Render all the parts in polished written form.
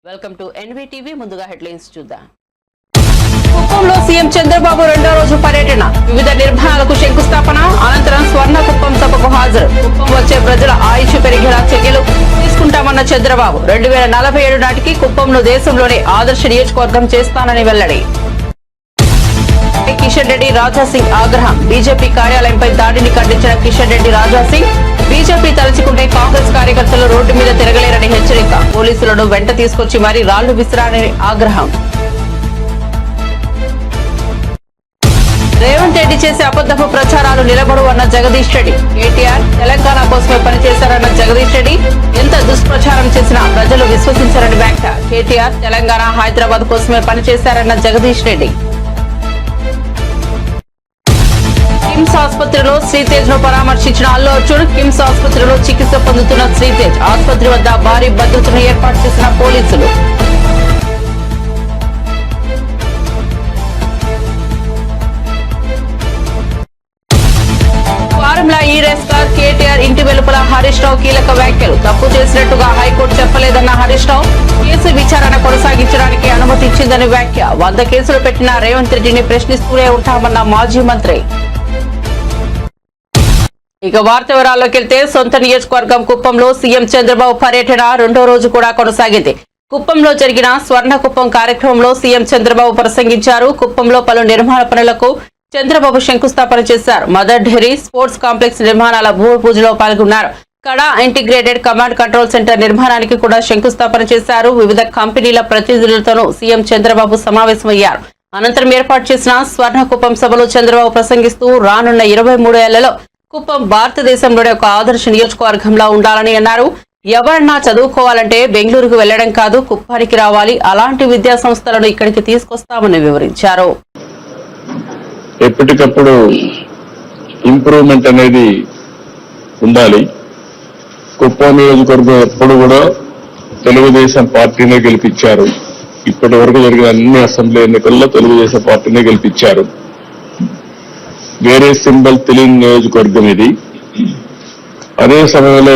Welcome to NVTV. ముందుగా headlines చూద్దాం. కుప్పంలో సీఎం చంద్రబాబు రెండో రోజు పర్యటన, వివిధ నిర్మాణాలకు శంకుస్థాపన, అనంతరం స్వర్ణ కుప్పం సభకు హాజరు. కుప్పం వచ్చే ప్రజల ఆయుష్ పెరిగేలా చర్యలు తీసుకుంటామన్న చంద్రబాబు. 2047 నాటికి కుప్పంను దేశంలోనే ఆదర్శ నియోజకవర్గం చేస్తానని వెల్లడి. కిషన్ రెడ్డి, రాజాసింగ్ ఆగ్రహం. బీజేపీ కార్యాలయంపై దాడిని ఖండించిన కిషన్ రెడ్డి, రాజాసింగ్ బీజేపీ తలచుకుంటే కాంగ్రెస్ కార్యకర్తలు రోడ్డు మీద తిరగలేరని హెచ్చరిక. పోలీసులను వెంట తీసుకొచ్చి మరీ రాళ్లు విసిరారని ఆగ్రహం. రేవంత్ రెడ్డి చేసే అబద్ధపు ప్రచారాలు నిలబడు అన్న జగదీష్ రెడ్డి. కేటీఆర్ తెలంగాణ కోసమే పనిచేశారన్న జగదీష్ రెడ్డి. ఎంత దుష్ప్రచారం చేసినా ప్రజలు విశ్వసించారని వ్యాఖ్య. కేటీఆర్ తెలంగాణ, హైదరాబాద్ కోసమే పనిచేశారన్న జగదీష్ రెడ్డి. కిమ్స్ ఆసుపత్రిలో శ్రీతేజ్ ను పరామర్శించిన అల్లు అర్జున్. కిమ్స్ ఆసుపత్రిలో చికిత్స పొందుతున్న శ్రీతేజ్. ఆసుపత్రి వద్ద భారీ భద్రతను ఏర్పాటు చేసిన పోలీసులు. ఫార్ములా ఈ రేస్ కార్ కేటీఆర్ ఇంటి వెలుపల హరీష్ రావు కీలక వ్యాఖ్యలు. తప్పు చేసినట్టుగా హైకోర్టు చెప్పలేదన్న హరీష్ రావు. కేసు విచారణ కొనసాగించడానికి అనుమతి ఇచ్చిందని వ్యాఖ్య. 100 కేసులు పెట్టిన రేవంత్ రెడ్డిని ప్రశ్నిస్తూనే ఉంటామన్న మాజీ మంత్రి. ఇక వార్త వివరాల్లోకి వెళ్తే, సొంత నియోజకవర్గం కుప్పంలో సీఎం చంద్రబాబు పర్యటన రెండో రోజు కూడా కొనసాగింది. కుప్పంలో జరిగిన స్వర్ణ కుప్పం కార్యక్రమంలో సీఎం చంద్రబాబు ప్రసంగించారు. కుప్పంలో పలు నిర్మాణ పనులకు చంద్రబాబు శంకుస్థాపన చేశారు. మదర్ డైరీ, స్పోర్ట్స్ కాంప్లెక్స్ నిర్మాణాల భూమి పూజలో పాల్గొన్నారు. కడా ఇంటిగ్రేటెడ్ కమాండ్ కంట్రోల్ సెంటర్ నిర్మాణానికి కూడా శంకుస్థాపన చేశారు. వివిధ కంపెనీల ప్రతినిధులతోనూ సీఎం చంద్రబాబు సమావేశమయ్యారు. అనంతరం ఏర్పాటు చేసిన స్వర్ణ కుప్పం సభలో చంద్రబాబు ప్రసంగిస్తూ రానున్న 23 ఏళ్లలో కుప్పం భారతదేశంలోనే ఒక ఆదర్శ నియోజకవర్గంలా ఉండాలని అన్నారు. ఎవరన్నా చదువుకోవాలంటే బెంగళూరుకు వెళ్లడం కాదు, కుప్పానికి రావాలి. అలాంటి విద్యా సంస్థలను ఇక్కడికి తీసుకొస్తామని వివరించారు. ఎప్పటికప్పుడు ఇంప్రూవ్మెంట్ అనేది ఉండాలి. కుప్పం నియోజకవర్గం ఎప్పుడు కూడా తెలుగుదేశం పార్టీనే గెలిపించారు. ఇప్పటి వరకు జరిగిన అన్ని అసెంబ్లీ ఎన్నికల్లో తెలుగుదేశం పార్టీనే గెలిపించారు. వేరే సింబల్ తెలియని నియోజకవర్గం ఇది. అదే సమయంలో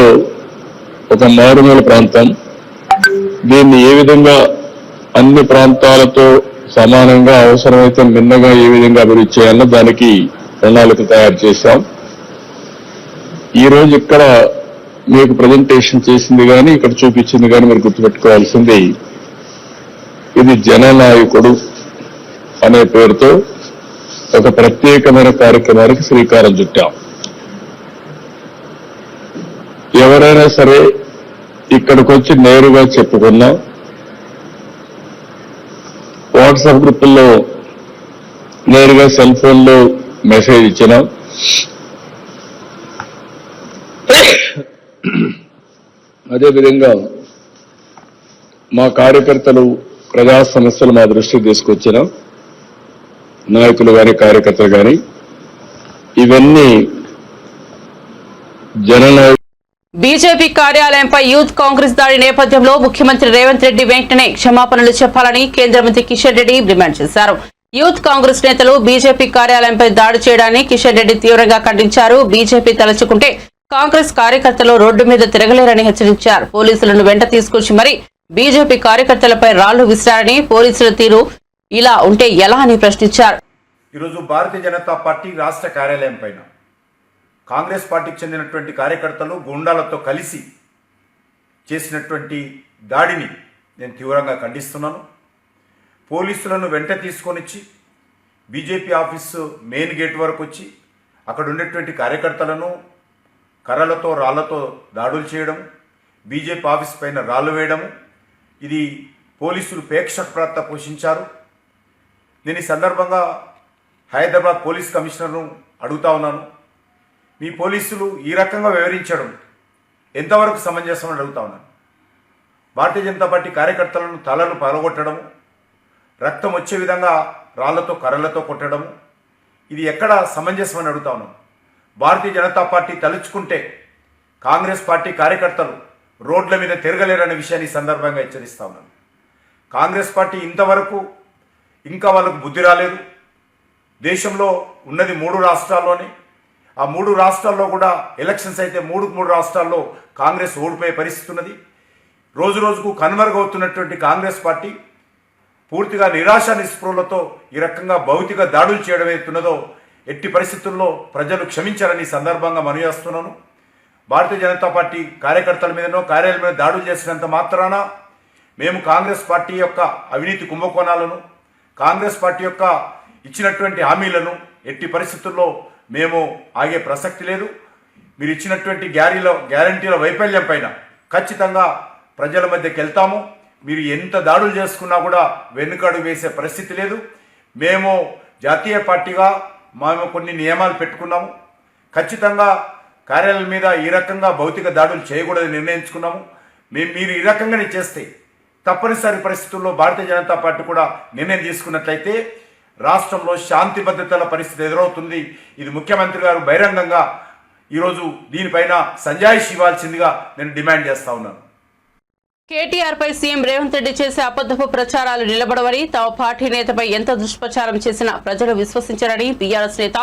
ఒక మారుమూల ప్రాంతం. దీన్ని ఏ విధంగా అన్ని ప్రాంతాలతో సమానంగా, అవసరమైతే మిన్నగా ఏ విధంగా అభివృద్ధి చేయాలో దానికి ప్రణాళిక తయారు చేశాం. ఈరోజు ఇక్కడ మీకు ప్రజెంటేషన్ చేసింది కానీ, ఇక్కడ చూపించింది కానీ మీరు గుర్తుపెట్టుకోవాల్సింది, ఇది జననాయకుడు అనే పేరుతో ఒక ప్రత్యేకమైన కార్యక్రమానికి శ్రీకారం చుట్టాం. ఎవరైనా సరే ఇక్కడికి వచ్చి నేరుగా చెప్పుకున్నా, వాట్సాప్ గ్రూపుల్లో నేరుగా సెల్ ఫోన్లో మెసేజ్ ఇచ్చినా, అదేవిధంగా మా కార్యకర్తలు ప్రజా సమస్యలు మా దృష్టికి తీసుకొచ్చిన నాయకులు కానీ, కార్యకర్తలు కానీ, ఇవన్నీ జననాయకులు. బీజేపీ కార్యాలయంపై యూత్ కాంగ్రెస్ దాడి నేపథ్యంలో ముఖ్యమంత్రి రేవంత్ రెడ్డి వెంటనే క్షమాపణలు చెప్పాలని కేంద్ర మంత్రి కిషన్ రెడ్డి డిమాండ్ చేశారు. యూత్ కాంగ్రెస్ నేతలు బీజేపీ కార్యాలయంపై దాడి చేయడాన్ని కిషన్ రెడ్డి తీవ్రంగా ఖండించారు. బీజేపీ తలచుకుంటే కాంగ్రెస్ కార్యకర్తలు రోడ్డు మీద తిరగలేరని హెచ్చరించారు. పోలీసులను వెంట తీసుకొచ్చి మరీ బీజేపీ కార్యకర్తలపై రాళ్లు విసిరారని, పోలీసుల తీరు ఇలా ఉంటే ఎలా అని ప్రశ్నించారు. ఈరోజు భారతీయ జనతా పార్టీ రాష్ట్ర కార్యాలయం పైన కాంగ్రెస్ పార్టీకి చెందినటువంటి కార్యకర్తలు గుండాలతో కలిసి చేసినటువంటి దాడిని నేను తీవ్రంగా ఖండిస్తున్నాను. పోలీసులను వెంట తీసుకొనిచ్చి బీజేపీ ఆఫీసు మెయిన్ గేట్ వరకు వచ్చి అక్కడ ఉండేటువంటి కార్యకర్తలను కర్రలతో, రాళ్లతో దాడులు చేయడం, బీజేపీ ఆఫీస్ పైన రాళ్లు వేయడము, ఇది పోలీసులు ప్రేక్షక పాత్ర పోషించారు. నేను ఈ సందర్భంగా హైదరాబాద్ పోలీస్ కమిషనర్ను అడుగుతా ఉన్నాను, మీ పోలీసులు ఈ రకంగా వివరించడం ఎంతవరకు సమంజసం అని అడుగుతా ఉన్నాను. భారతీయ జనతా పార్టీ కార్యకర్తలను తలలు పగలగొట్టడము, రక్తం వచ్చే విధంగా రాళ్లతో, కర్రలతో కొట్టడము, ఇది ఎక్కడ సమంజసం అని అడుగుతా ఉన్నాను. భారతీయ జనతా పార్టీ తలుచుకుంటే కాంగ్రెస్ పార్టీ కార్యకర్తలు రోడ్ల మీద తిరగలేరనే విషయాన్ని సందర్భంగా హెచ్చరిస్తా ఉన్నాను. కాంగ్రెస్ పార్టీ ఇంతవరకు ఇంకా వాళ్ళకు బుద్ధి రాలేదు. దేశంలో ఉన్నది 3 రాష్ట్రాల్లోనే. ఆ 3 రాష్ట్రాల్లో కూడా ఎలక్షన్స్ అయితే 3 రాష్ట్రాల్లో కాంగ్రెస్ ఓడిపోయే పరిస్థితి ఉన్నది. రోజు రోజుకు కనుమరుగవుతున్నటువంటి కాంగ్రెస్ పార్టీ పూర్తిగా నిరాశ నిస్పృహలతో ఈ రకంగా భౌతిక దాడులు చేయడం ఏతున్నదో ఎట్టి పరిస్థితుల్లో ప్రజలు క్షమించారని ఈ సందర్భంగా మనవి చేస్తున్నాను. భారతీయ జనతా పార్టీ కార్యకర్తల మీదనో కార్యాలయం మీద దాడులు చేసినంత మాత్రాన మేము కాంగ్రెస్ పార్టీ యొక్క అవినీతి కుంభకోణాలను, కాంగ్రెస్ పార్టీ యొక్క ఇచ్చినటువంటి హామీలను ఎట్టి పరిస్థితుల్లో మేము ఆగే ప్రసక్తి లేదు. మీరు ఇచ్చినటువంటి గ్యారంటీల వైఫల్యం పైన ఖచ్చితంగా ప్రజల మధ్యకి వెళ్తాము. మీరు ఎంత దాడులు చేసుకున్నా కూడా వెనుకడుగు వేసే పరిస్థితి లేదు. మేము జాతీయ పార్టీగా మేము కొన్ని నియమాలు పెట్టుకున్నాము. ఖచ్చితంగా కార్యాలయం మీద ఈ రకంగా భౌతిక దాడులు చేయకూడదని నిర్ణయించుకున్నాము. మీరు ఈ రకంగానే చేస్తే తప్పనిసరి పరిస్థితుల్లో భారతీయ జనతా పార్టీ కూడా నిర్ణయం తీసుకున్నట్లయితే రాష్ట్రంలో శాంతి భద్రతల పరిస్థితి ఎదురవుతుంది. ఇది ముఖ్యమంత్రి గారు బహిరంగంగా ఈరోజు దీనిపైన సంజాయిషి ఇవ్వాల్సిందిగా నేను డిమాండ్ చేస్తా ఉన్నాను. కేటీఆర్ పై సీఎం రేవంత్ రెడ్డి చేసే అబద్ధపు ప్రచారాలు నిలబడవని, తమ పార్టీ నేతపై ఎంత దుష్ప్రచారం చేసినా ప్రజలు విశ్వసించారని బీఆర్ఎస్ నేత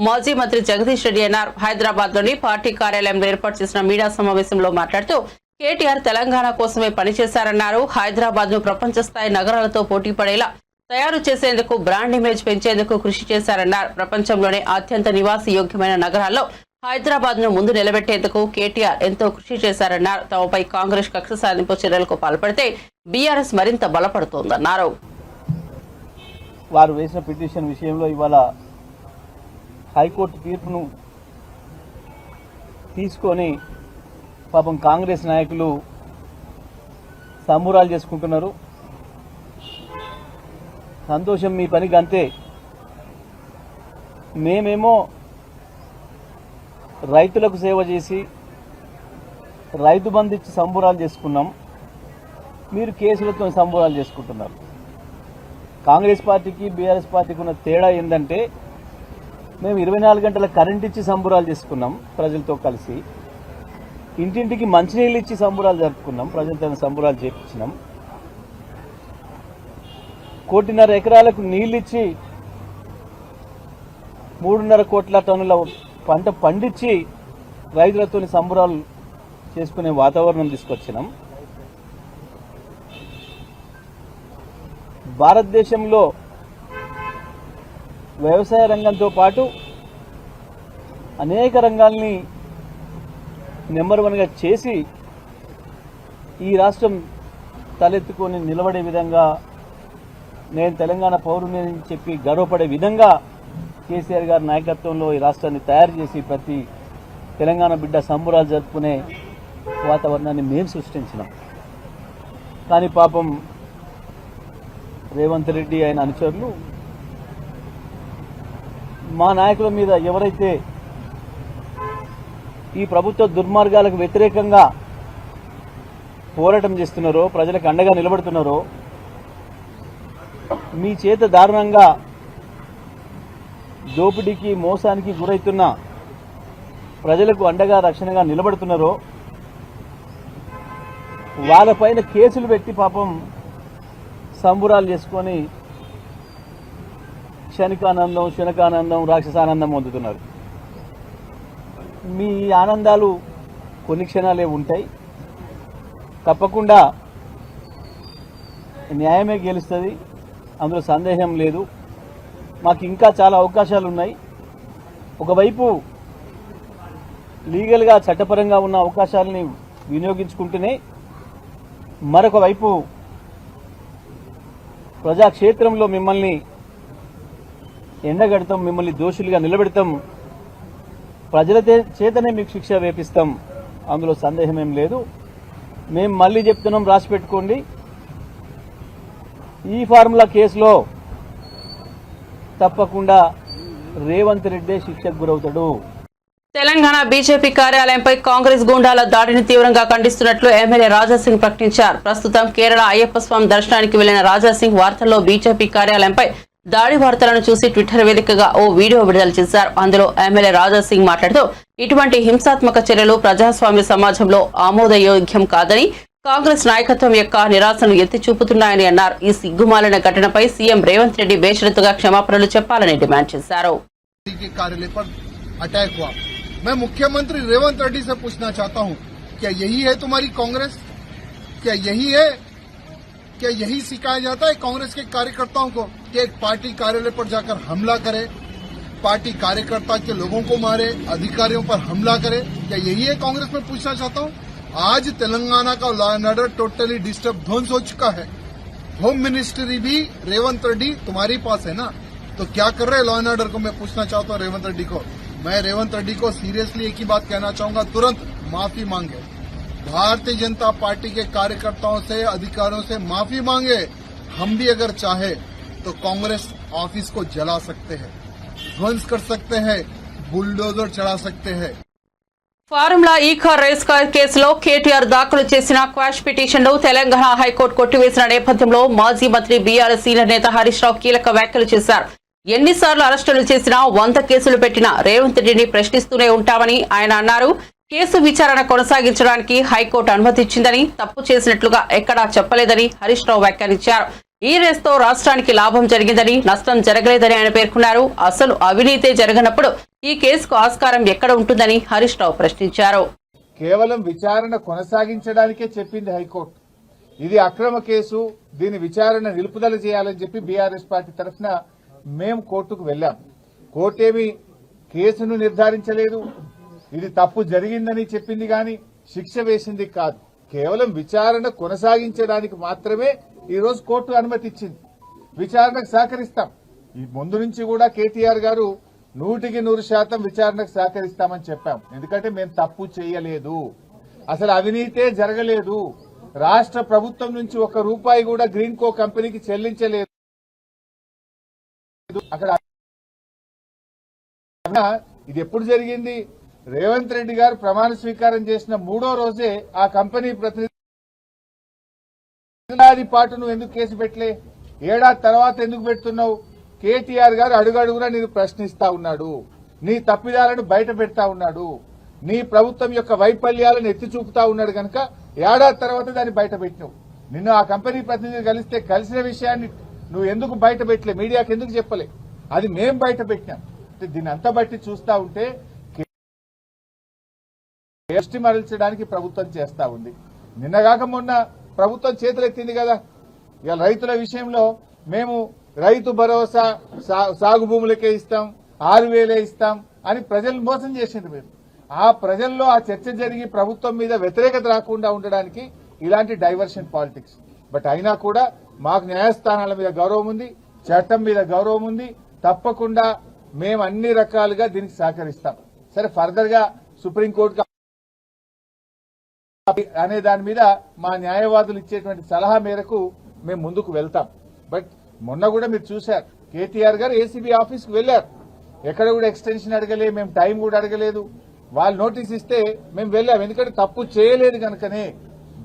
మాజీ మంత్రి జగదీష్ రెడ్డి అన్నారు. హైదరాబాద్ లోని పార్టీ కార్యాలయంలో ఏర్పాటు చేసిన మీడియా సమావేశంలో మాట్లాడుతూ కేటీఆర్ తెలంగాణ కోసమే పనిచేశారన్నారు. హైదరాబాద్ ను ప్రపంచ స్థాయి నగరాలతో పోటీ పడేలా తయారు చేసేందుకు బ్రాండ్ ఇమేజ్ పెంచేందుకు కృషి చేశారన్నారు. ప్రపంచంలోనే అత్యంత నివాస యోగ్యమైన నగరాల్లో హైదరాబాద్ ను ముందు నిలబెట్టేందుకు కేటీఆర్ ఎంతో కృషి చేశారన్నారు. తమపై కాంగ్రెస్ కక్ష సాధింపు చర్యలకు పాల్పడితే బీఆర్ఎస్ మరింత బలపడుతోందన్నారు. వారు వేసిన పిటిషన్ విషయంలో ఇవాళ హైకోర్టు తీర్పును తీసుకొని పాపం కాంగ్రెస్ నాయకులు సంబురాలు చేసుకుంటున్నారు. సంతోషం, మీ పనికి అంతే. మేమేమో రైతులకు సేవ చేసి రైతు బంధు ఇచ్చి సంబురాలు చేసుకున్నాం, మీరు కేసులతో సంబురాలు చేసుకుంటున్నారు. కాంగ్రెస్ పార్టీకి బీఆర్ఎస్ పార్టీకి ఉన్న తేడా ఏంటంటే మేము 24 గంటల కరెంట్ ఇచ్చి సంబురాలు చేసుకున్నాం ప్రజలతో కలిసి, ఇంటింటికి మంచినీళ్ళు ఇచ్చి సంబురాలు జరుపుకున్నాం, ప్రజలతో సంబురాలు చేపించినాం. 1.5 ఎకరాలకు నీళ్ళు ఇచ్చి 3.5 కోట్ల టన్నుల పంట పండించి రైతులతో సంబురాలు చేసుకునే వాతావరణం తీసుకొచ్చినాం. భారతదేశంలో వ్యవసాయ రంగంతో పాటు అనేక రంగాల్ని నెంబర్ 1గా చేసి ఈ రాష్ట్రం తలెత్తుకొని నిలబడే విధంగా, నేను తెలంగాణ పౌరుని అని చెప్పి గర్వపడే విధంగా కేసీఆర్ గారి నాయకత్వంలో ఈ రాష్ట్రాన్ని తయారు చేసి ప్రతి తెలంగాణ బిడ్డ సంబురాలు జరుపుకునే వాతావరణాన్ని మేము సృష్టించినాం. కానీ పాపం రేవంత్ రెడ్డి ఆయన అనుచరులు మా నాయకుల మీద ఎవరైతే ఈ ప్రభుత్వ దుర్మార్గాలకు వ్యతిరేకంగా పోరాటం చేస్తున్నారో, ప్రజలకు అండగా నిలబడుతున్నారో, మీ చేత దారుణంగా దోపిడీకి మోసానికి గురవుతున్న ప్రజలకు అండగా రక్షణగా నిలబడుతున్నారో వాళ్ళపైన కేసులు పెట్టి పాపం సంబురాలు చేసుకొని క్షణికానందం, శునకానందం, రాక్షసానందం పొందుతున్నారు. మీ ఆనందాలు కొన్ని క్షణాలే ఉంటాయి. తప్పకుండా న్యాయమే గెలుస్తుంది, అందులో సందేహం లేదు. మాకు ఇంకా చాలా అవకాశాలు ఉన్నాయి. ఒకవైపు లీగల్గా చట్టపరంగా ఉన్న అవకాశాలని వినియోగించుకుంటూనే మరొక వైపు ప్రజాక్షేత్రంలో మిమ్మల్ని ఎండగడతాం, మిమ్మల్ని దోషులుగా నిలబెడతాం, ప్రజల చేతనే మీకు శిక్ష వేపిస్తాం, అందులో సందేహమేం లేదు. మేము మళ్ళీ చెప్తున్నాం, రాసి పెట్టుకోండి, ఈ ఫార్ములా కేసులో తప్పకుండా రేవంత్ రెడ్డి శిక్షకు గురవుతాడు. తెలంగాణ బీజేపీ కార్యాలయంపై కాంగ్రెస్ గూండాల దాడిని తీవ్రంగా ఖండిస్తున్నట్లు ఎమ్మెల్యే రాజాసింగ్ ప్రకటించారు. ప్రస్తుతం కేరళ అయ్యప్ప స్వామి దర్శనానికి వెళ్లిన రాజాసింగ్ వార్తల్లో బీజేపీ కార్యాలయంపై దాడి వార్తలను చూసి ట్విట్టర్ వేదికగా ఓ వీడియో విడుదల చేశారు. అందులో ఎమ్మెల్యే రాజాసింగ్ మాట్లాడుతూ ఇటువంటి హింసాత్మక చర్యలు ప్రజాస్వామ్య సమాజంలో ఆమోదయోగ్యం కాదని, కాంగ్రెస్ నాయకత్వం యొక్క నిరాశను ఎత్తి చూపుతున్నాయని అన్నారు. ఈ సిగ్గుమాలిన ఘటనపై సీఎం రేవంత్ రెడ్డి బేషరతుగా క్షమాపణలు చెప్పాలని డిమాండ్ చేశారు. मैं मुख्यमंत्री रेवंत रेड्डी से पूछना चाहता हूं, क्या यही है तुम्हारी कांग्रेस? क्या यही है? क्या यही सिखाया जाता है कांग्रेस के कार्यकर्ताओं को कि एक पार्टी कार्यालय पर जाकर हमला करे, पार्टी कार्यकर्ता के लोगों को मारे, अधिकारियों पर हमला करे? क्या यही है कांग्रेस में? पूछना चाहता हूं। आज तेलंगाना का law and order totally disturb ध्वंस हो चुका है। होम मिनिस्ट्री भी रेवंत रेड्डी तुम्हारी पास है ना, तो क्या कर रहे लॉ एंड ऑर्डर को? मैं पूछना चाहता हूं रेवंत रेड्डी को। मैं रेवंत रेड्डी को सीरियसली एक ही बात कहना चाहूंगा, तुरंत माफी मांगे, भारतीय जनता पार्टी के कार्यकर्ताओं से, अधिकारियों से माफी मांगे। हम भी अगर चाहे तो कांग्रेस ऑफिस को जला सकते हैं, ध्वंस कर सकते हैं, बुलडोजर चढ़ा सकते हैं। ఫార్ములా ఈ కార్ రేస్ కార్ కేసులో కేటీఆర్ దాఖలు చేసిన క్వాష్ పిటిషన్ను తెలంగాణ హైకోర్టు కొట్టివేసిన నేపథ్యంలో మాజీ మంత్రి బీఆర్ఎస్ సీనియర్ నేత హరీష్ రావు కీలక వ్యాఖ్యలు చేశారు. ఎన్నిసార్లు అరెస్టులు చేసినా 100 కేసులు పెట్టినా రేవంత్ రెడ్డిని ప్రశ్నిస్తూనే ఉంటామని ఆయన అన్నారు. కేసు విచారణ కొనసాగించడానికి హైకోర్టు అనుమతిచ్చిందని, తప్పు చేసినట్లుగా ఎక్కడా చెప్పలేదని హరీష్ రావు వ్యాఖ్యానించారు. ఈ రేస్తో రాష్ట్రానికి లాభం జరిగిందని, నష్టం జరగలేదని ఆయన పేర్కొన్నారు. అసలు అవినీతే జరగనప్పుడు ఈ కేసుకు ఆస్కారం ఎక్కడ ఉంటుందని హరీష్ రావు ప్రశ్నించారు. కేవలం విచారణ కొనసాగించడానికే చెప్పింది హైకోర్టు. ఇది అక్రమ కేసు, దీని విచారణ నిలుపుదల చేయాలని చెప్పి బీఆర్ఎస్ పార్టీ తరఫున మేము కోర్టుకు వెళ్లాం. కోర్టేమి కేసును నిర్ధారించలేదు, ఇది తప్పు జరిగిందని చెప్పింది గాని శిక్ష వేసింది కాదు. కేవలం విచారణ కొనసాగించడానికి మాత్రమే ఈ రోజు కోర్టు అనుమతి ఇచ్చింది. విచారణకు సహకరిస్తాం. ఈ ముందు నుంచి కూడా కేటీఆర్ గారు 100% విచారణకు సహకరిస్తామని చెప్పాం. ఎందుకంటే మేము తప్పు చేయలేదు, అసలు అవినీతే జరగలేదు, రాష్ట్ర ప్రభుత్వం నుంచి ₹1 కూడా గ్రీన్ కో కంపెనీకి చెల్లించలేదు. అక్కడ ఇది ఎప్పుడు జరిగింది? రేవంత్ రెడ్డి గారు ప్రమాణ స్వీకారం చేసిన 3వ రోజే ఆ కంపెనీ ప్రతినిధి ఏడాది పాటు నువ్వు ఎందుకు కేసు పెట్టలే, ఏడాది తర్వాత ఎందుకు పెడుతున్నావు? కేటీఆర్ గారు అడుగడుగునా నేను ప్రశ్నిస్తా ఉన్నాడు, నీ తప్పిదాలను బయట పెడతా ఉన్నాడు, నీ ప్రభుత్వం యొక్క వైఫల్యాలను ఎత్తి చూపుతా ఉన్నాడు కనుక ఏడాది తర్వాత దాన్ని బయట పెట్టినావు. నిన్ను ఆ కంపెనీ ప్రతినిధి కలిసిన విషయాన్ని నువ్వు ఎందుకు బయట పెట్టలే, మీడియాకి ఎందుకు చెప్పలే? అది మేం బయట పెట్టినాం. దీన్ని అంతా బట్టి చూస్తా ఉంటే దృష్టి మరల్చడానికి ప్రభుత్వం చేస్తా ఉంది. నిన్నగాక మొన్న ప్రభుత్వం చేతులెత్తింది కదా. ఇవాళ రైతుల విషయంలో మేము రైతు భరోసా సాగు భూములకే ఇస్తాం, 6,000 ఇస్తాం అని ప్రజలు మోసం చేసింది. మీరు ఆ ప్రజల్లో ఆ చర్చ జరిగి ప్రభుత్వం మీద వ్యతిరేకత రాకుండా ఉండడానికి ఇలాంటి డైవర్షన్ పాలిటిక్స్. బట్ అయినా కూడా మాకు న్యాయస్థానాల మీద గౌరవం ఉంది, చట్టం మీద గౌరవం ఉంది. తప్పకుండా మేము అన్ని రకాలుగా దీనికి సహకరిస్తాం. సరే, ఫర్దర్ గా సుప్రీంకోర్టు అనే దాని మీద మా న్యాయవాదులు ఇచ్చేటువంటి సలహా మేరకు మేము ముందుకు వెళ్తాం. బట్ మొన్న కూడా మీరు చూశారు, కేటీఆర్ గారు ఏసీబీ ఆఫీస్ కు వెళ్లారు. ఎక్కడ కూడా ఎక్స్టెన్షన్ అడగలే, మేము టైం కూడా అడగలేదు. వాళ్ళు నోటీస్ ఇస్తే మేము వెళ్ళాం. ఎందుకంటే తప్పు చేయలేదు కనుకనే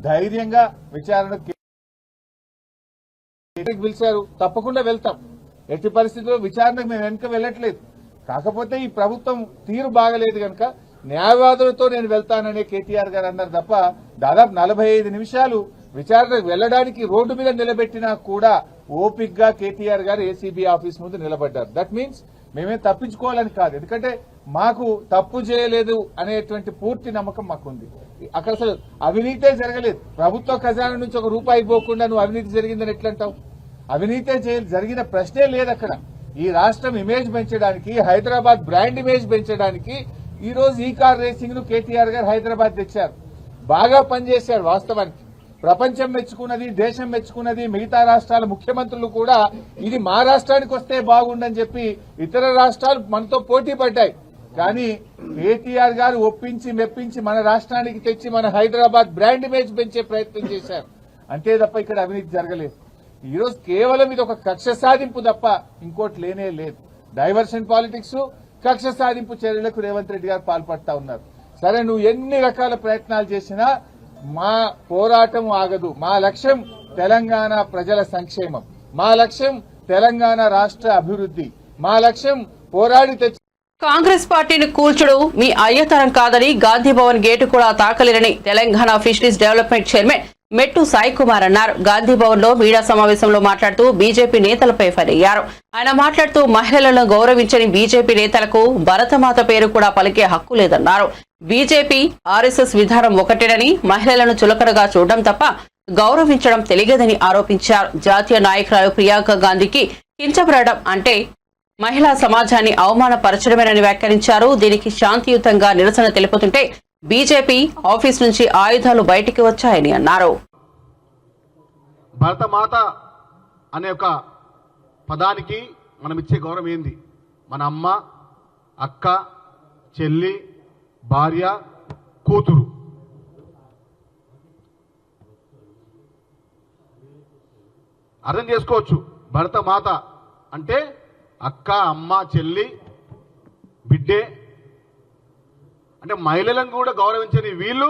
ధైర్యంగా విచారణకు పిలిచారు. తప్పకుండా వెళ్తాం. ఎట్టి పరిస్థితుల్లో విచారణకు మేము వెనుక వెళ్ళట్లేదు. కాకపోతే ఈ ప్రభుత్వం తీరు బాగలేదు కనుక న్యాయవాదులతో నేను వెళ్తాననే కేటీఆర్ గారు అన్నారు తప్ప దాదాపు 45 నిమిషాలు విచారణకు వెళ్లడానికి రోడ్డు మీద నిలబెట్టినా కూడా ఓపిక్ గా కేటీఆర్ గారు ఏసీబీ ఆఫీస్ ముందు నిలబడ్డారు. దట్ మీన్స్ మేమేం తప్పించుకోవాలని కాదు, ఎందుకంటే మాకు తప్పు చేయలేదు అనేటువంటి పూర్తి నమ్మకం మాకుంది. అక్కడ అసలు అవినీతే జరగలేదు. ప్రభుత్వ ఖజానా నుంచి ₹1 పోకుండా నువ్వు అవినీతి జరిగిందని ఎట్లంటావు? అవినీతే జరిగిన ప్రశ్నే లేదు అక్కడ. ఈ రాష్ట్రం ఇమేజ్ పెంచడానికి, హైదరాబాద్ బ్రాండ్ ఇమేజ్ పెంచడానికి ఈ రోజు ఈ కార్ రేసింగ్ ను కేటీఆర్ గారు హైదరాబాద్ తెచ్చారు. బాగా పనిచేశారు. వాస్తవానికి ప్రపంచం మెచ్చుకున్నది, దేశం మెచ్చుకున్నది. మిగతా రాష్ట్రాల ముఖ్యమంత్రులు కూడా ఇది మా రాష్ట్రానికి వస్తే బాగుండని చెప్పి ఇతర రాష్ట్రాలు మనతో పోటీ పడ్డాయి. కానీ కేటీఆర్ గారు ఒప్పించి మెప్పించి మన రాష్ట్రానికి తెచ్చి మన హైదరాబాద్ బ్రాండ్ ఇమేజ్ పెంచే ప్రయత్నం చేశారు. అంతే తప్ప ఇక్కడ అవినీతి జరగలేదు. ఈ రోజు కేవలం ఇది ఒక కక్ష సాధింపు తప్ప ఇంకోటి లేనే లేదు. డైవర్షన్ పాలిటిక్స్, కక్ష సాధింపు చర్యలకు రేవంత్ రెడ్డి గారు పాల్పడతా ఉన్నారు. సరే, నువ్వు ఎన్ని రకాల ప్రయత్నాలు చేసినా మా పోరాటం ఆగదు. మా లక్ష్యం తెలంగాణ ప్రజల సంక్షేమం, మా లక్ష్యం తెలంగాణ రాష్ట్ర అభివృద్ధి, మా లక్ష్యం పోరాడి తెచ్చి కాంగ్రెస్ పార్టీని కూల్చుడు మీ అయ్యతరం కాదని, గాంధీ భవన్ గేటు కూడా తాకలేరని తెలంగాణ ఫిషరీస్ డెవలప్మెంట్ చైర్మన్ మెట్టు సాయి కుమార్ అన్నారు. గాంధీ భవన్ లో మీడియా సమావేశంలో మాట్లాడుతూ బీజేపీ నేతలపై ఫైర్ అయ్యారు. ఆయన మాట్లాడుతూ మహిళలను గౌరవించని బీజేపీ నేతలకు భరతమాత పేరు కూడా పలికే హక్కు లేదన్నారు. బీజేపీ ఆర్ఎస్ఎస్ విధానం ఒకటేనని, మహిళలను చులకనగా చూడడం తప్ప గౌరవించడం తెలియదని ఆరోపించారు. జాతీయ నాయకురాలు ప్రియాంక గాంధీకి కించపడడం అంటే మహిళా సమాజాన్ని అవమానపరచడమేనని వ్యాఖ్యానించారు. దీనికి శాంతియుతంగా నిరసన తెలుపుతుంటే బీజేపీ ఆఫీస్ నుంచి ఆయుధాలు బయటికి వచ్చాయని అన్నారు. భరతమాత అనే ఒక పదానికి మనం ఇచ్చే గౌరవం ఏంది? మన అమ్మ, అక్క, చెల్లి, భార్య, కూతురు. అర్థం చేసుకోవచ్చు. భరతమాత అంటే అక్క, అమ్మ, చెల్లి, బిడ్డే. అంటే మహిళలను కూడా గౌరవించని వీళ్ళు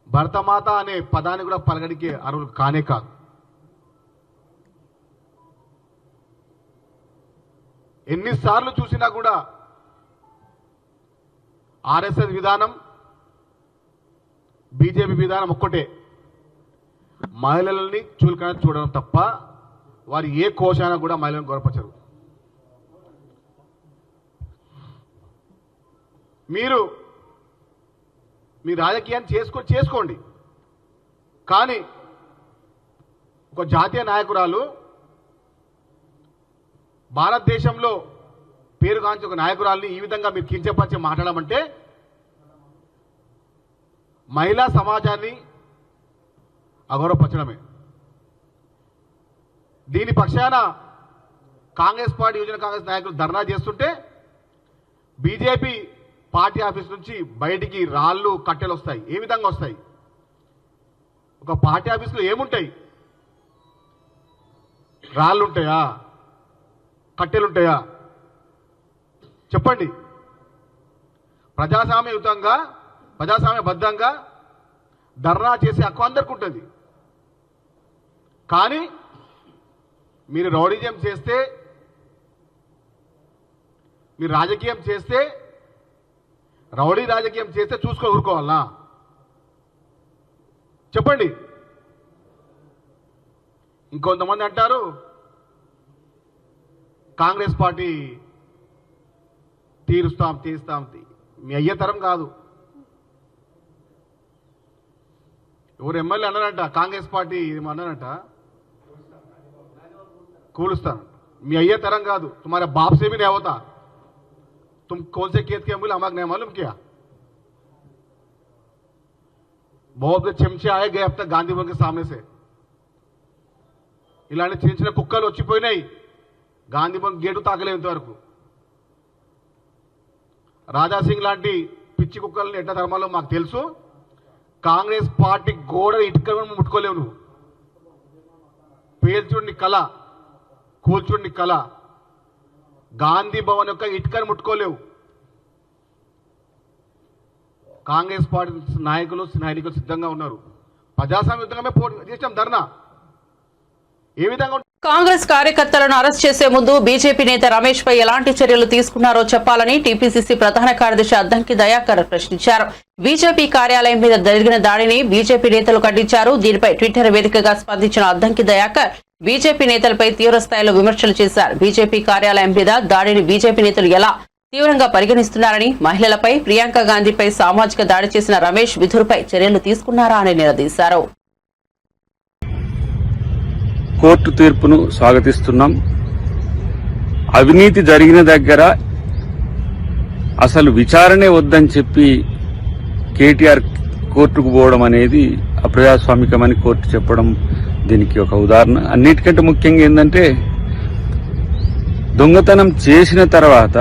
భరతమాత అనే పదాన్ని కూడా పలకడికి అర్హులు కానే కాదు. ఎన్నిసార్లు చూసినా కూడా ఆర్ఎస్ఎస్ విధానం, బీజేపీ విధానం ఒక్కటే, మహిళలని చులకన చూడడం తప్ప వారు ఏ కోశాన కూడా మహిళలను గౌరవపరచరు. మీరు మీ రాజకీయాన్ని చేసుకోండి, కానీ ఒక జాతీయ నాయకురాలు, భారతదేశంలో పేరుగాంచి ఒక నాయకురాల్ని ఈ విధంగా మీరు కించపరిచి మాట్లాడమంటే మహిళా సమాజాన్ని అగౌరవపరచడమే. దీని పక్షాన కాంగ్రెస్ పార్టీ, యువజన కాంగ్రెస్ నాయకులు ధర్నా చేస్తుంటే బీజేపీ పార్టీ ఆఫీస్ నుంచి బయటికి రాళ్ళు, కట్టెలు వస్తాయి. ఏ విధంగా వస్తాయి? ఒక పార్టీ ఆఫీసులో ఏముంటాయి? రాళ్ళు ఉంటాయా? కట్టెలుంటాయా? చెప్పండి. ప్రజాస్వామ్యయుతంగా, ప్రజాస్వామ్యబద్ధంగా ధర్నా చేసే హక్కు అందరికీ ఉంటుంది. కానీ మీరు రౌడీజం చేస్తే, మీరు రాజకీయం చేస్తే, రౌడీ రాజకీయం చేస్తే చూసుకొని ఊరుకోవాలా? చెప్పండి. ఇంకొంతమంది అంటారు కాంగ్రెస్ పార్టీ తీస్తాం. మీ అయ్యే తరం కాదు. ఎవరు ఎమ్మెల్యే అన్నారంట, కాంగ్రెస్ పార్టీ అన్నారంట కూలుస్తాను. మీ అయ్యే తరం కాదు. తుమ్హారా బాప్ సే భీ नहीं होता. तुम कौन से खेत के अमूल हमारे नहीं मालूम क्या? बहुत చెంచా आए गए अब तक गांधी भवन के सामने से. ఇలాంటి చిన్న చిన్న కుక్కలు వచ్చిపోయినాయి. గాంధీ భవన్ గేటు తాకలేదు ఇంతవరకు. రాజాసింగ్ లాంటి పిచ్చి కుక్కల్ని ఎట్లా ధర్మాలో మాకు తెలుసు. కాంగ్రెస్ పార్టీ గోడ ఇటుకలను ముట్టుకోలేవు నువ్వు. పేల్చుడిని కళ, కూల్చుడిని కళ. గాంధీ భవన్ యొక్క ఇటుకను ముట్టుకోలేవు. కాంగ్రెస్ పార్టీ నాయకులు, సైనికులు సిద్ధంగా ఉన్నారు. ప్రజాస్వామ్యుతంగా చేసాం ధర్నా. ఏ విధంగా కాంగ్రెస్ కార్యకర్తలను అరెస్ట్ చేసే ముందు బీజేపీ నేత రమేష్ పై ఎలాంటి చర్యలు తీసుకున్నారో చెప్పాలని టీపీసీసీ ప్రధాన కార్యదర్శి అద్దంకి దయాకర్ ప్రశ్నించారు. బీజేపీ కార్యాలయం మీద జరిగిన దాడిని బీజేపీ నేతలు ఖండించారు. దీనిపై ట్విట్టర్ వేదికగా స్పందించిన అద్దంకి దయాకర్ బీజేపీ నేతలపై తీవ్ర స్థాయిలో విమర్శలు చేశారు. బీజేపీ కార్యాలయం మీద దాడిని బీజేపీ నేతలు ఎలా తీవ్రంగా పరిగణిస్తున్నారని, మహిళలపై ప్రియాంక గాంధీపై సామాజిక దాడి చేసిన రమేష్ విధులపై చర్యలు తీసుకున్నారా అని నిలదీశారు. కోర్టు తీర్పును స్వాగతిస్తున్నాం. అవినీతి జరిగిన దగ్గర అసలు విచారణే వద్దని చెప్పి కేటీఆర్ కోర్టుకు పోవడం అనేది అప్రజాస్వామికమని కోర్టు చెప్పడం దీనికి ఒక ఉదాహరణ. అన్నిటికంటే ముఖ్యంగా ఏంటంటే దొంగతనం చేసిన తర్వాత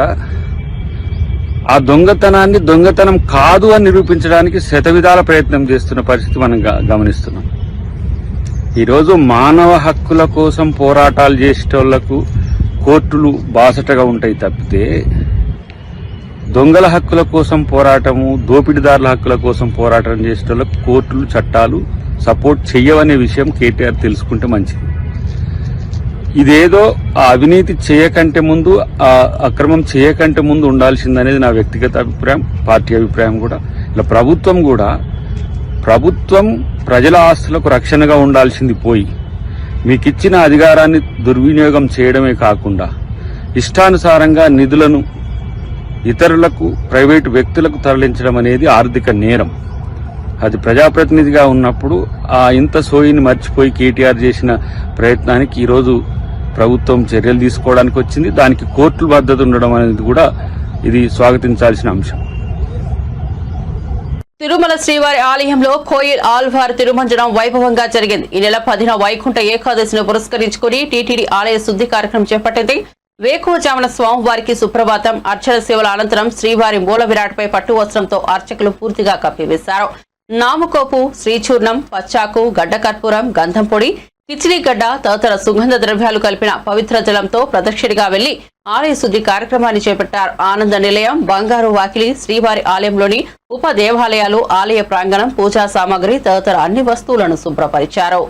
ఆ దొంగతనాన్ని దొంగతనం కాదు అని నిరూపించడానికి శతవిధాల ప్రయత్నం చేస్తున్న పరిస్థితి మనం గమనిస్తున్నాం. ఈరోజు మానవ హక్కుల కోసం పోరాటాలు చేసేటోళ్లకు కోర్టులు బాసటగా ఉంటాయి తప్పితే దొంగల హక్కుల కోసం పోరాటము, దోపిడీదారుల హక్కుల కోసం పోరాటం చేసేటోళ్లకు కోర్టులు, చట్టాలు సపోర్ట్ చెయ్యవనే విషయం కేటీఆర్ తెలుసుకుంటే మంచిది. ఇదేదో ఆ అవినీతి చేయకంటే ముందు, ఆ అక్రమం చేయకంటే ముందు ఉండాల్సిందనేది నా వ్యక్తిగత అభిప్రాయం, పార్టీ అభిప్రాయం కూడా. ఇలా ప్రభుత్వం ప్రజల ఆస్తులకు రక్షణగా ఉండాల్సింది పోయి మీకిచ్చిన అధికారాన్ని దుర్వినియోగం చేయడమే కాకుండా ఇష్టానుసారంగా నిధులను ఇతరులకు, ప్రైవేటు వ్యక్తులకు తరలించడం అనేది ఆర్థిక నేరం. అది ప్రజాప్రతినిధిగా ఉన్నప్పుడు ఆ ఇంత సోయిని మర్చిపోయి కేటీఆర్ చేసిన ప్రయత్నానికి ఈరోజు ప్రభుత్వం చర్యలు తీసుకోవడానికి వచ్చింది. దానికి కోర్టుల మద్దతు ఉండడం అనేది కూడా ఇది స్వాగతించాల్సిన అంశం. తిరుమల శ్రీవారి ఆలయంలో కోయిల్ ఆల్వార్ తిరుమంజనం వైభవంగా జరిగింది. ఈ నెల 10న వైకుంఠ ఏకాదశిని పురస్కరించుకుని టీటీడీ ఆలయ శుద్ధి కార్యక్రమం చేపట్టింది. వేకువజామున స్వామివారికి సుప్రభాతం, అర్చన సేవల అనంతరం శ్రీవారి మూల విరాట్పై పట్టు వస్త్రంతో అర్చకులు పూర్తిగా కప్పివేశారు. నామకోపు, శ్రీచూర్ణం, పచ్చాకు, గడ్డ కర్పూరం, గంధం పొడి, కిచిడీగడ్డ తదితర సుగంధ ద్రవ్యాలు కలిపిన పవిత్ర జలంతో ప్రదక్షిణగా వెళ్లి ఆలయ శుద్ధి కార్యక్రమాన్ని చేపట్టారు. ఆనంద నిలయం, బంగారు వాకిలి, శ్రీవారి ఆలయంలోని ఉప దేవాలయాలు, ఆలయ ప్రాంగణం, పూజా సామాగ్రి తదితర అన్ని వస్తువులను శుభ్రపరిచారు.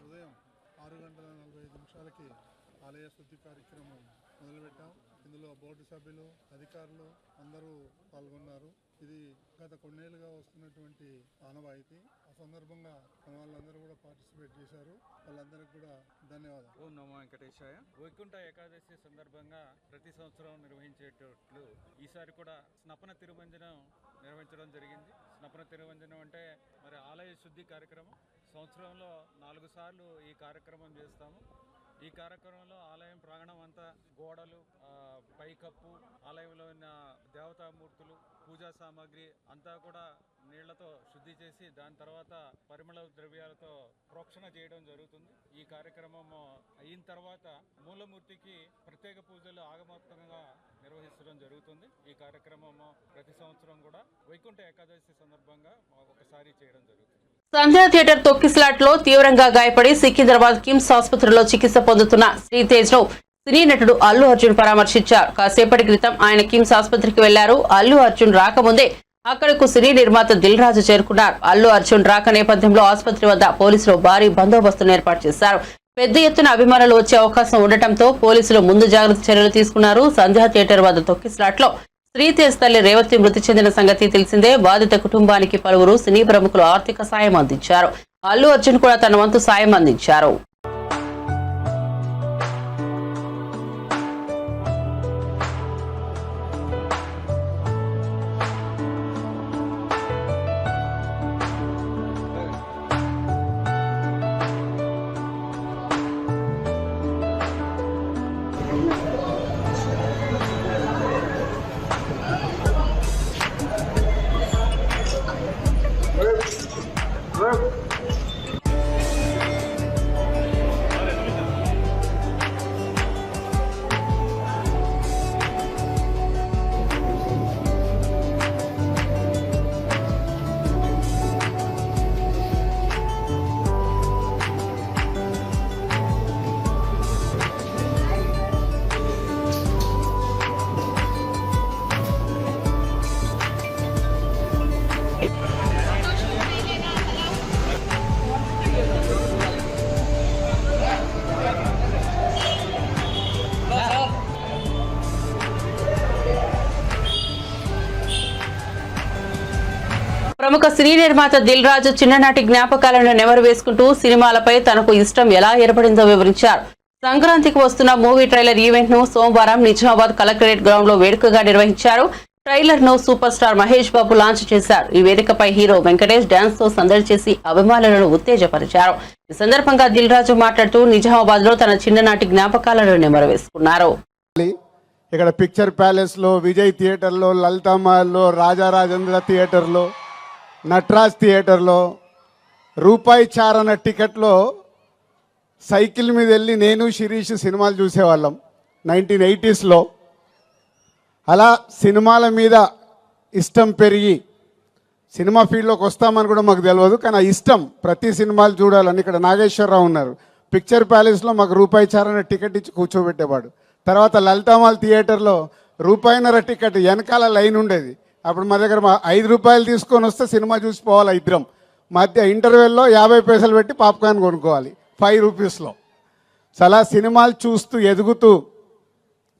ఉదయం 6:45 ఆలయ శుద్ధి కార్యక్రమం మొదలుపెట్టాం. ఇందులో బోర్డు సభ్యులు, అధికారులు అందరూ పాల్గొన్నారు. ఇది గత కొన్నేళ్లుగా వస్తున్నటువంటి ఆనవాయితీ. ఆ సందర్భంగా మన వాళ్ళందరూ కూడా పార్టిసిపేట్ చేశారు. వాళ్ళందరికీ కూడా ధన్యవాదాలు. ఓం నమో వెంకటేశాయ. వైకుంఠ ఏకాదశి సందర్భంగా ప్రతి సంవత్సరం నిర్వహించేటట్లు ఈసారి కూడా స్నపన తిరుమంజనం నిర్వహించడం జరిగింది. స్నపన తిరుమంజనం అంటే మరి ఆలయ శుద్ధి కార్యక్రమం. సంవత్సరంలో 4 సార్లు ఈ కార్యక్రమం చేస్తాము. ఈ కార్యక్రమంలో ఆలయం ప్రాంగణం అంతా గోడలు, పైకప్పు, ఆలయంలో ఉన్న దేవతామూర్తులు, పూజా సామాగ్రి అంతా కూడా నీళ్లతో శుద్ధి చేసి దాని తర్వాత పరిమళ ద్రవ్యాలతో ప్రోక్షణ చేయడం జరుగుతుంది. ఈ కార్యక్రమం అయిన తర్వాత మూలమూర్తికి ప్రత్యేక పూజలు ఆగమోక్తంగా నిర్వహించడం జరుగుతుంది. ఈ కార్యక్రమం ప్రతి సంవత్సరం కూడా వైకుంఠ ఏకాదశి సందర్భంగా ఒకసారి చేయడం జరుగుతుంది. సంధ్యా థియేటర్ తొక్కిసలాట్ లో తీవ్రంగా గాయపడి సికింద్రాబాద్ కిమ్స్ ఆసుపత్రిలో చికిత్స పొందుతున్న శ్రీతేజ్ ను సినీ నటుడు అల్లు అర్జున్ పరామర్శించారు. కాసేపటి క్రితం ఆయన కిమ్స్ ఆసుపత్రికి వెళ్లారు. అల్లు అర్జున్ రాకముందే అక్కడకు సినీ నిర్మాత దిల్ రాజు చేరుకున్నారు. అల్లు అర్జున్ రాక నేపథ్యంలో ఆసుపత్రి వద్ద పోలీసులు భారీ బందోబస్తును ఏర్పాటు చేశారు. పెద్ద ఎత్తున అభిమానులు వచ్చే అవకాశం ఉండటంతో పోలీసులు ముందు జాగ్రత్త చర్యలు తీసుకున్నారు. సంధ్యా థియేటర్ వద్ద తొక్కిసలాట్ లో శ్రీతేజ్ తల్లి రేవతి మృతి చెందిన సంగతి తెలిసిందే. బాధిత కుటుంబానికి పలువురు సినీ ప్రముఖులు ఆర్థిక సాయం అందించారు. అల్లు అర్జున్ కూడా తన వంతు సాయం అందించారు. ప్రముఖ సినీ నిర్మాత దిల్ రాజు చిన్ననాటి జ్ఞాపకాలను నెమరు వేసుకుంటూ సినిమాలపై తనకు ఇష్టం ఎలా ఏర్పడిందో వివరించారు. సంక్రాంతికి వస్తున్న మూవీ ట్రైలర్ ఈవెంట్ ను సోమవారం నిజామాబాద్ కలెక్టరేట్ గ్రౌండ్ లో వేడుకగా నిర్వహించారు. ట్రైలర్ ను super star Mahesh Babu launch చేశారు. ఈ వేదికపై హీరో వెంకటేష్ డాన్స్ తో సందడి చేసి అభిమానులను ఉత్తేజపరిచారు. ఈ సందర్భంగా దిల్ రాజు మాట్లాడుతూ నిజామాబాద్ లో తన చిన్ననాటి జ్ఞాపకాలను నెమరు వేసుకున్నారు. ఇక్కడ పిక్చర్ ప్యాలెస్ లో, విజయ్ థియేటర్ లో, లలితామహల్లో, రాజారాజేంద్ర థియేటర్ లో, నటరాజ్ థియేటర్లో రూపాయి చారన టికెట్లో సైకిల్ మీద వెళ్ళి నేను శిరీష్ సినిమాలు చూసేవాళ్ళం 1980s. అలా సినిమాల మీద ఇష్టం పెరిగి సినిమా ఫీల్డ్లోకి వస్తామని కూడా మాకు తెలియదు, కానీ ఆ ఇష్టం ప్రతి సినిమాలు చూడాలని. ఇక్కడ నాగేశ్వరరావు ఉన్నారు, పిక్చర్ ప్యాలెస్లో మాకు రూపాయి చారన టికెట్ ఇచ్చి కూర్చోబెట్టేవాడు. తర్వాత లలితామహల్ థియేటర్లో రూపాయిన్నర టికెట్ వెనకాల లైన్ ఉండేది. అప్పుడు మా దగ్గర 5 రూపాయలు తీసుకొని వస్తే సినిమా చూసిపోవాలి ఇద్దరం. మధ్య ఇంటర్వెల్లో 50 పైసలు పెట్టి పాప్కార్న్ కొనుక్కోవాలి 5 రూపీస్లో. చాలా సినిమాలు చూస్తూ ఎదుగుతూ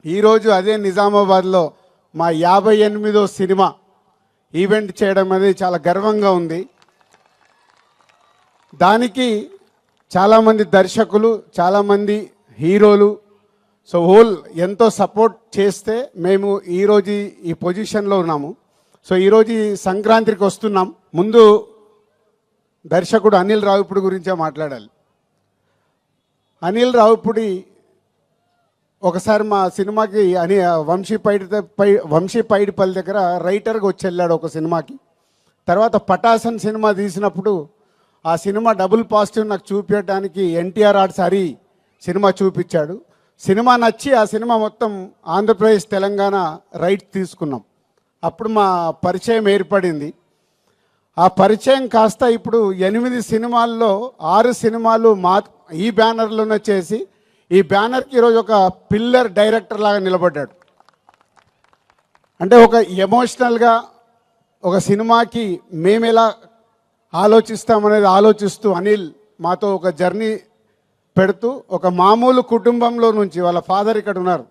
ఈరోజు అదే నిజామాబాద్లో మా 58వ సినిమా ఈవెంట్ చేయడం అనేది చాలా గర్వంగా ఉంది. దానికి చాలామంది దర్శకులు, చాలామంది హీరోలు, సో హోల్ ఎంతో సపోర్ట్ చేస్తే మేము ఈరోజు ఈ పొజిషన్లో ఉన్నాము. సో ఈరోజు ఈ సంక్రాంతికి వస్తున్నాం. ముందు దర్శకుడు అనిల్ రావిపూడి గురించే మాట్లాడాలి. అనిల్ రావిపూడి ఒకసారి మా సినిమాకి వంశీ పైడిపల్లి దగ్గర రైటర్గా వచ్చి వెళ్ళాడు ఒక సినిమాకి. తర్వాత పటాసన్ సినిమా తీసినప్పుడు ఆ సినిమా డబుల్ పాజిటివ్ నాకు చూపించడానికి ఎన్టీఆర్ ఆర్ట్స్ హరి సినిమా చూపించాడు. సినిమా నచ్చి ఆ సినిమా మొత్తం ఆంధ్రప్రదేశ్ తెలంగాణ రైట్ తీసుకున్నాం. అప్పుడు మా పరిచయం ఏర్పడింది. ఆ పరిచయం కాస్త ఇప్పుడు 8 సినిమాల్లో 6 సినిమాలు ఈ బ్యానర్లోనే చేసి ఈ బ్యానర్కి ఈరోజు ఒక పిల్లర్ డైరెక్టర్ లాగా నిలబడ్డాడు. అంటే ఒక ఎమోషనల్గా ఒక సినిమాకి మేము ఎలా ఆలోచిస్తామనేది ఆలోచిస్తూ అనిల్ మాతో ఒక జర్నీ పెడుతూ ఒక మామూలు కుటుంబంలో నుంచి, వాళ్ళ ఫాదర్ ఇక్కడ ఉన్నారు,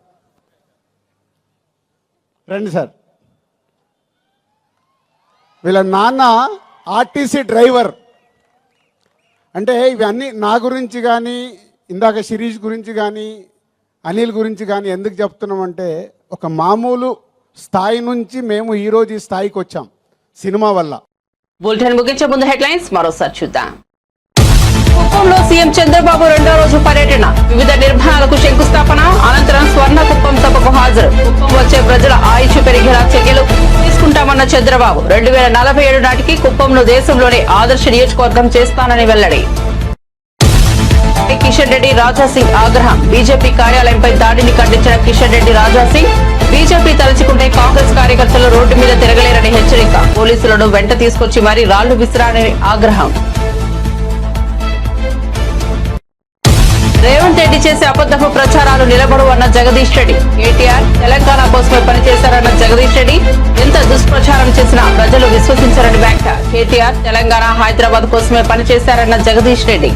రండి సార్, వీళ్ళ నాన్న ఆర్టీసీ డ్రైవర్. అంటే ఇవన్నీ నా గురించి కానీ, ఇందాక శిరీష్ గురించి కానీ, అనిల్ గురించి కానీ ఎందుకు చెప్తున్నామంటే ఒక మామూలు స్థాయి నుంచి మేము ఈరోజు ఈ స్థాయికి వచ్చాం సినిమా వల్ల. బులెటిన్ ముగించే ముందు హెడ్లైన్స్ మరోసారి చూద్దాం. కుప్పంలో సీఎం చంద్రబాబు 2వ రోజు పర్యటన, వివిధ నిర్మాణాలకు శంకుస్థాపన, అనంతరం స్వర్ణ కుప్పం సభకు హాజరు. కుప్పం వచ్చే ప్రజల ఆయుష్ పెరిగేలా చర్యలు తీసుకుంటామన్న చంద్రబాబు. 2047 నాటికి కుప్పంను దేశంలోనే ఆదర్శ నియోజకవర్గం చేస్తానని వెల్లడి. కిషన్ రెడ్డి, రాజాసింగ్ ఆగ్రహం. బీజేపీ కార్యాలయంపై దాడిని ఖండించిన కిషన్ రెడ్డి, రాజాసింగ్ బీజేపీ తలచుకుంటే కాంగ్రెస్ కార్యకర్తలు రోడ్డు మీద తిరగలేరని హెచ్చరిక. పోలీసులను వెంట తీసుకొచ్చి మరీ రాళ్లు విసిరారని ఆగ్రహం. రేవంత్ రెడ్డి చేసే అబద్ధపు ప్రచారాలు నిలబడు అన్న జగదీష్ రెడ్డి. కేటీఆర్ తెలంగాణ కోసమే పనిచేశారన్న జగదీష్ రెడ్డి. ఎంత దుష్ప్రచారం చేసినా ప్రజలు విశ్వసించారని వ్యాఖ్య. కేటీఆర్ తెలంగాణ, హైదరాబాద్ కోసమే పనిచేశారన్న జగదీష్ రెడ్డి.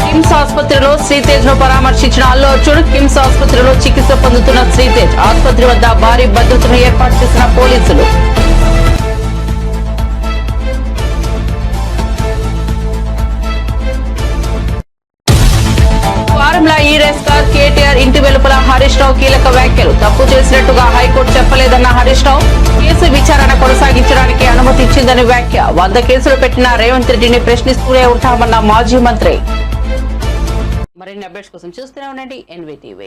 కిమ్స్ ఆసుపత్రిలో శ్రీతేజ్ ను పరామర్శించిన అల్లు అర్జున్. కిమ్స్ ఆసుపత్రిలో చికిత్స పొందుతున్న శ్రీతేజ్. ఆసుపత్రి వద్ద భారీ భద్రతను ఏర్పాటు చేసిన పోలీసులు. వారంలా ఈ రేస్ కార్ కేటీఆర్ ఇంటి వెలుపల హరీష్ రావు కీలక వ్యాఖ్యలు. తప్పు చేసినట్టుగా హైకోర్టు చెప్పలేదన్న హరీష్ రావు. కేసు విచారణ కొనసాగించడానికి అనుమతి ఇచ్చిందని వ్యాఖ్య. 100 కేసులు పెట్టిన రేవంత్ రెడ్డిని ప్రశ్నిస్తూనే ఉంటామన్న మాజీ మంత్రి. మరిన్ని అప్డేట్స్ కోసం చూస్తూనే ఉండండి NVTV.